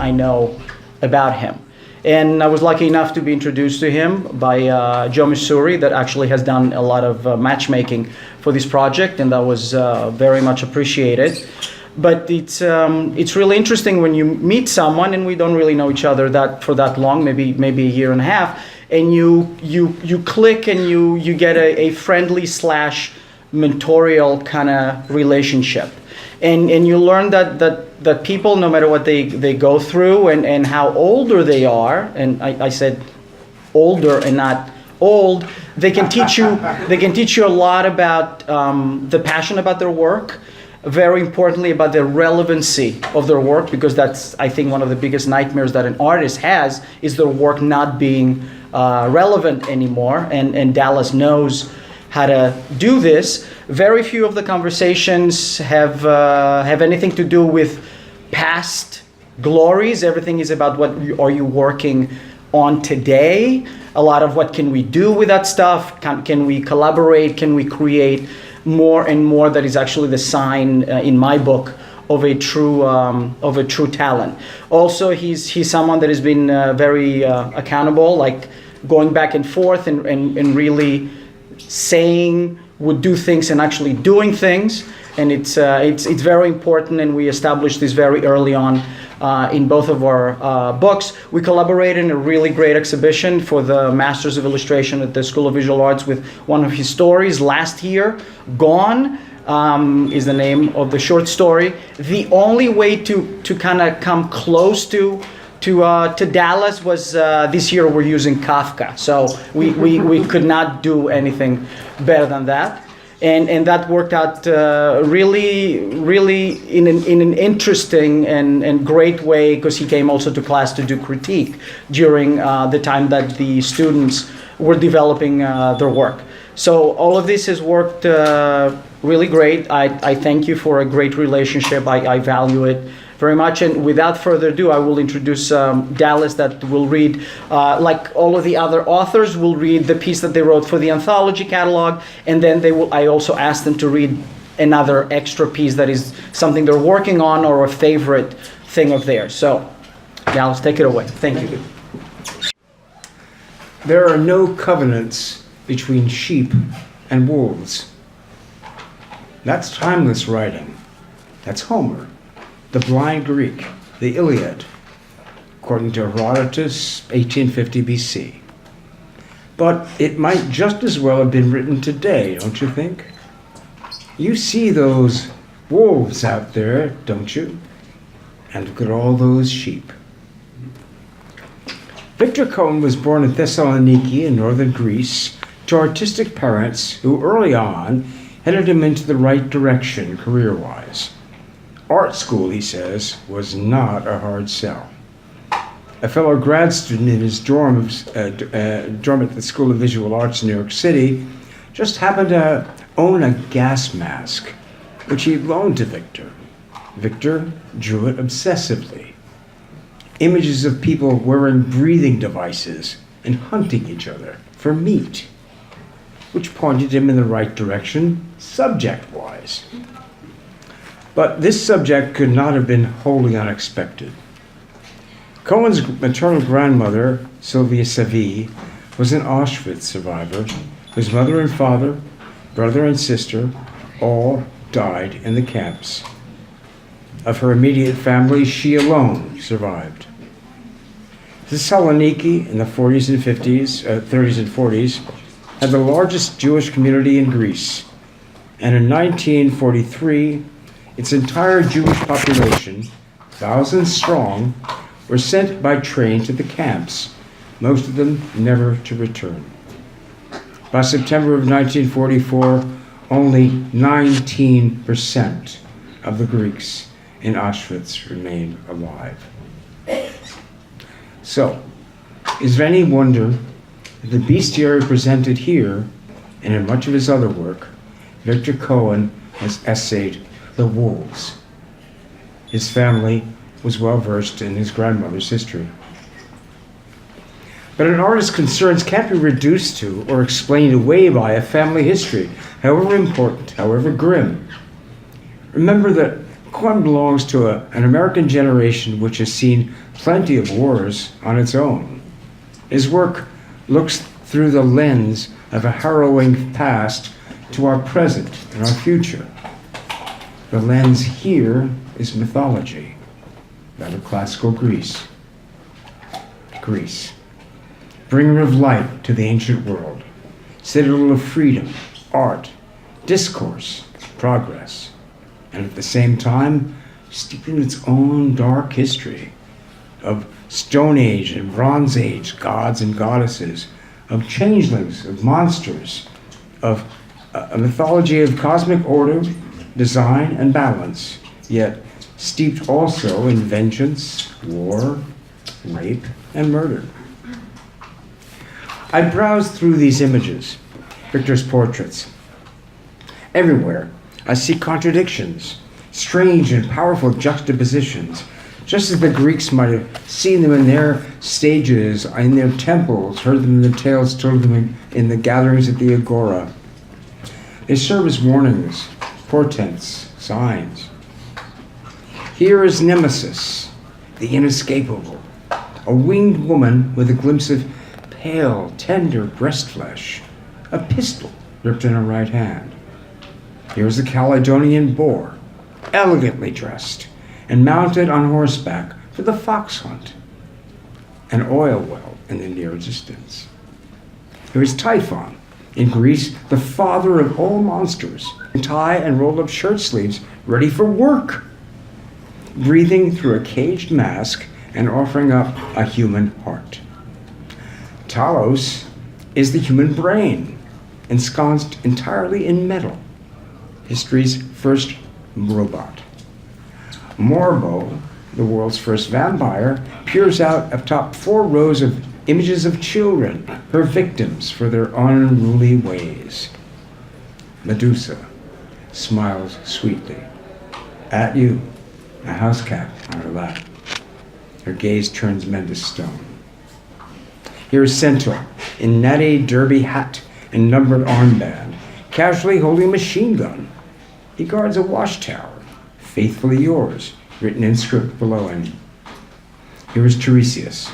I know about him. And I was lucky enough to be introduced to him by Joe Missouri, that actually has done a lot of matchmaking for this project, and that was very much appreciated. But it's really interesting when you meet someone, and we don't really know each other for that long, maybe a year and a half, and you click and you get a friendly / mentorial kind of relationship. And you learn that people, no matter what they go through and how older they are, and I said older and not old, they can teach you a lot about the passion about their work, very importantly about the relevancy of their work, because that's, I think, one of the biggest nightmares that an artist has, is their work not being relevant anymore, and Dallas knows how to do this. Very few of the conversations have anything to do with past glories. Everything is about what are you working on today. A lot of what can we do with that stuff? Can we collaborate? Can we create more and more? That is actually the sign in my book of a true talent. Also, he's someone that has been very accountable, like going back and forth and really saying would do things and actually doing things, and it's very important, and we established this very early on in both of our books. We collaborated in a really great exhibition for the Masters of Illustration at the School of Visual Arts with one of his stories last year. Gone is the name of the short story. The only way to kind of come close to Dallas was this year we're using Kafka, so we could not do anything better than that, and that worked out really in an interesting and great way, because he came also to class to do critique during the time that the students were developing their work. So all of this has worked really great. I thank you for a great relationship. I value it very much, and without further ado, I will introduce Dallas, that will read, like all of the other authors, will read the piece that they wrote for the anthology catalog, and then I also asked them to read another extra piece that is something they're working on or a favorite thing of theirs. So, Dallas, take it away. Thank you. There are no covenants between sheep and wolves. That's timeless writing. That's Homer, the blind Greek, the Iliad, according to Herodotus, 1850 BC. But it might just as well have been written today, don't you think? You see those wolves out there, don't you? And look at all those sheep. Victor Koen was born in Thessaloniki in northern Greece to artistic parents who early on headed him into the right direction career-wise. Art school, he says, was not a hard sell. A fellow grad student in his dorm at the School of Visual Arts in New York City just happened to own a gas mask, which he loaned to Victor. Victor drew it obsessively. Images of people wearing breathing devices and hunting each other for meat, which pointed him in the right direction subject-wise. But this subject could not have been wholly unexpected. Cohen's maternal grandmother, Sylvia Savy, was an Auschwitz survivor whose mother and father, brother and sister, all died in the camps. Of her immediate family, she alone survived. Thessaloniki in the 30s and 40s, had the largest Jewish community in Greece, and in 1943, its entire Jewish population, thousands strong, were sent by train to the camps, most of them never to return. By September of 1944, only 19% of the Greeks in Auschwitz remained alive. So, is there any wonder that the bestiary presented here, and in much of his other work, Victor Koen has essayed the wolves? His family was well versed in his grandmother's history. But an artist's concerns can't be reduced to or explained away by a family history, however important, however grim. Remember that Koen belongs to an American generation which has seen plenty of wars on its own. His work looks through the lens of a harrowing past to our present and our future. The lens here is mythology, that of classical Greece. Greece, bringer of light to the ancient world, citadel of freedom, art, discourse, progress, and at the same time, steeped in its own dark history of Stone Age and Bronze Age gods and goddesses, of changelings, of monsters, of a mythology of cosmic order, design, and balance, yet steeped also in vengeance, war, rape, and murder. I browsed through these images, Victor's portraits. Everywhere, I see contradictions, strange and powerful juxtapositions, just as the Greeks might have seen them in their stages, in their temples, heard them in the tales told them in the gatherings at the Agora. They serve as warnings, portents, signs. Here is Nemesis, the inescapable, a winged woman with a glimpse of pale, tender breast flesh, a pistol gripped in her right hand. Here is the Caledonian boar, elegantly dressed and mounted on horseback for the fox hunt, an oil well in the near distance. Here is Typhon, in Greece, the father of all monsters, in tie and rolled up shirt sleeves, ready for work, breathing through a caged mask and offering up a human heart. Talos is the human brain, ensconced entirely in metal, history's first robot. Morbo, the world's first vampire, peers out atop 4 rows of images of children, her victims for their unruly ways. Medusa smiles sweetly at you, a house cat on her lap. Her gaze turns men to stone. Here is Centaur in natty derby hat and numbered armband, casually holding a machine gun. He guards a watchtower, faithfully yours, written in script below him. Here is Tiresias,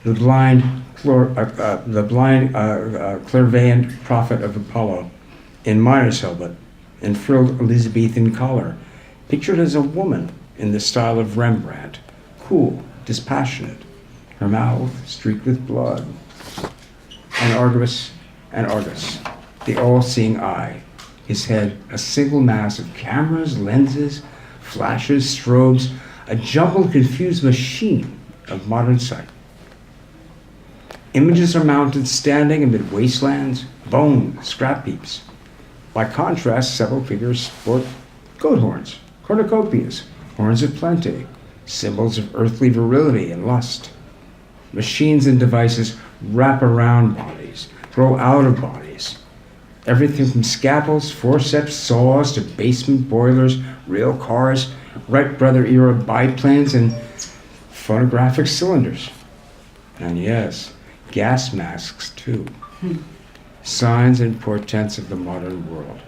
the blind clairvoyant prophet of Apollo, in miner's helmet and frilled Elizabethan collar, pictured as a woman in the style of Rembrandt, cool, dispassionate, her mouth streaked with blood. And Argus, the all-seeing eye, his head a single mass of cameras, lenses, flashes, strobes, a jumbled, confused machine of modern sight. Images are mounted standing amid wastelands, bone, scrap heaps. By contrast, several figures sport goat horns, cornucopias, horns of plenty, symbols of earthly virility and lust. Machines and devices wrap around bodies, grow out of bodies. Everything from scalpels, forceps, saws, to basement boilers, rail cars, Wright brother era biplanes, and phonographic cylinders. And yes, gas masks too. Signs and portents of the modern world.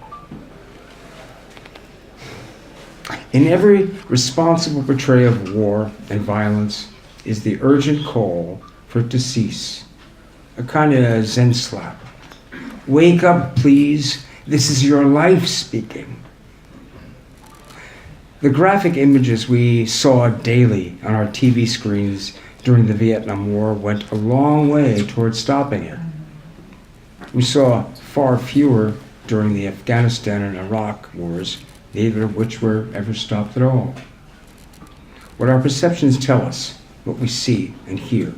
In every responsible portrayal of war and violence is the urgent call for it to cease. A kind of Zen slap. Wake up, please. This is your life speaking. The graphic images we saw daily on our TV screens during the Vietnam War went a long way towards stopping it. We saw far fewer during the Afghanistan and Iraq wars, neither of which were ever stopped at all. What our perceptions tell us, what we see and hear,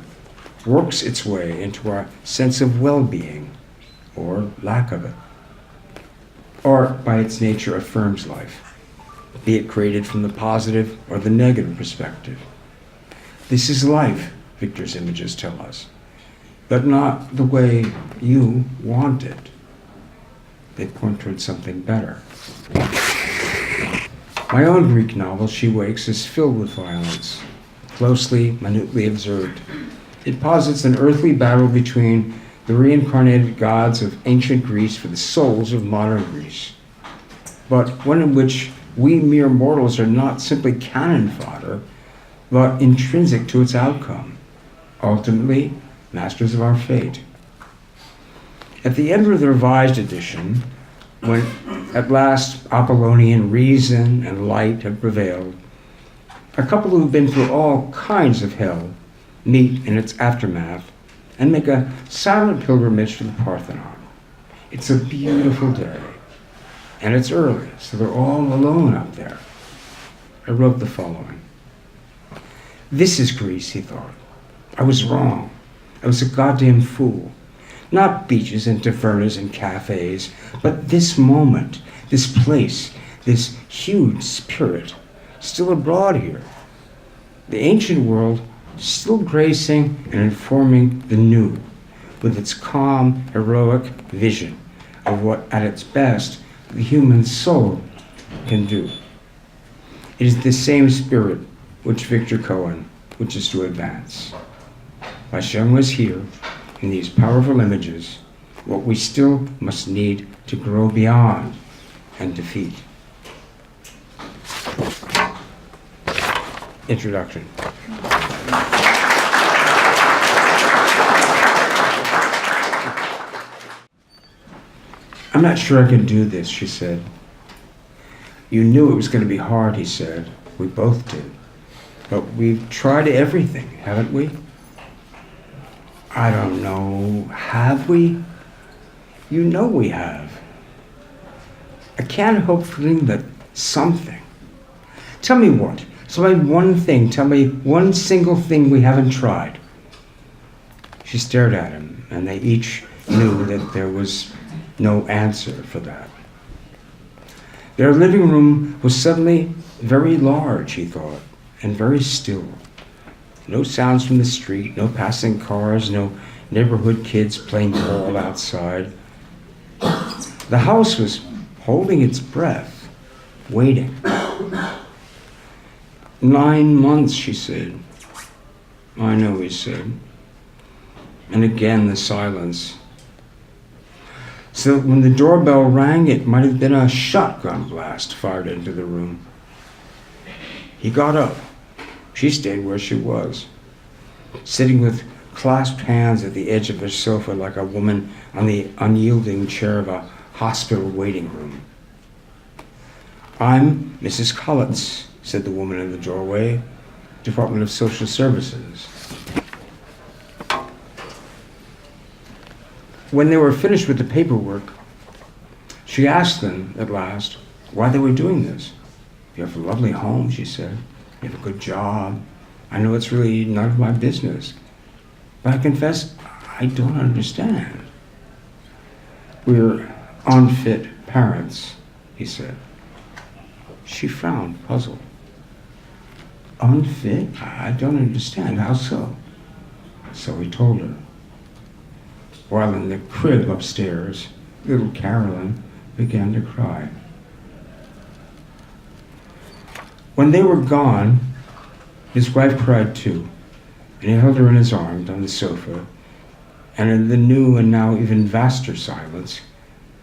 works its way into our sense of well-being, or lack of it. Art, by its nature, affirms life, be it created from the positive or the negative perspective. This is life, Victor's images tell us, but not the way you want it. They point towards something better. My own Greek novel, She Wakes, is filled with violence, closely, minutely observed. It posits an earthly battle between the reincarnated gods of ancient Greece for the souls of modern Greece, but one in which we mere mortals are not simply cannon fodder, but intrinsic to its outcome, ultimately masters of our fate. At the end of the revised edition, when at last Apollonian reason and light have prevailed, a couple who've been through all kinds of hell meet in its aftermath and make a silent pilgrimage to the Parthenon. It's a beautiful day, and it's early, so they're all alone up there. I wrote the following. This is Greece, he thought. I was wrong. I was a goddamn fool. Not beaches and tavernas and cafes, but this moment, this place, this huge spirit, still abroad here. The ancient world still gracing and informing the new, with its calm, heroic vision of what, at its best, the human soul can do. It is the same spirit which Victor Koen wishes to advance. By showing us here, in these powerful images, what we still must need to grow beyond and defeat. Introduction. I'm not sure I can do this, she said. You knew it was going to be hard, he said. We both did. But we've tried everything, haven't we? I don't know. Have we? You know we have. I can't help feeling that something. Tell me what? Tell me one thing. Tell me one single thing we haven't tried. She stared at him, and they each knew that there was no answer for that. Their living room was suddenly very large, he thought, and very still. No sounds from the street, no passing cars, no neighborhood kids playing ball outside. The house was holding its breath, waiting. 9 months, she said. I know, he said. And again the silence. So when the doorbell rang, it might have been a shotgun blast fired into the room. He got up. She stayed where she was, sitting with clasped hands at the edge of her sofa like a woman on the unyielding chair of a hospital waiting room. I'm Mrs. Collins, said the woman in the doorway, Department of Social Services. When they were finished with the paperwork, she asked them, at last, why they were doing this. You have a lovely home, she said. You have a good job. I know it's really none of my business. But I confess, I don't understand. We're unfit parents, he said. She frowned, puzzled. Unfit? I don't understand. How so? So he told her. While in the crib upstairs, little Carolyn began to cry. When they were gone, his wife cried too, and he held her in his arms on the sofa, and in the new and now even vaster silence,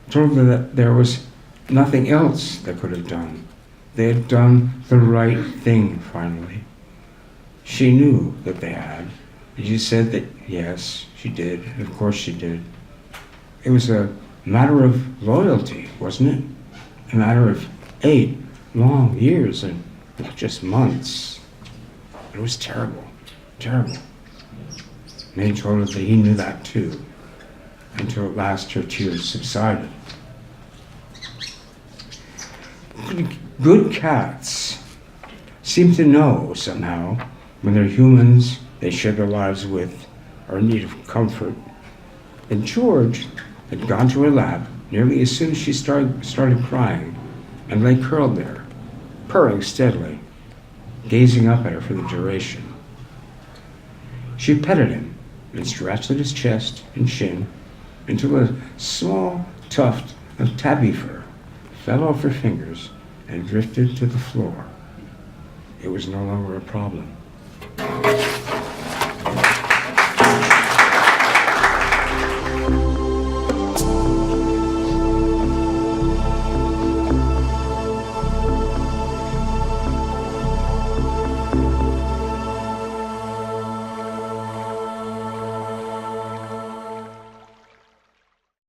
told her that there was nothing else they could have done. They had done the right thing, finally. She knew that they had, and she said that, yes, she did. Of course she did. It was a matter of loyalty, wasn't it? A matter of 8 long years and not just months. It was terrible, terrible. And he told her that he knew that too, until at last her tears subsided. Good cats seem to know somehow when they're humans they share their lives with are in need of comfort. And George had gone to her lap nearly as soon as she started crying and lay curled there, purring steadily, gazing up at her for the duration. She petted him and scratched at his chest and shin until a small tuft of tabby fur fell off her fingers and drifted to the floor. It was no longer a problem.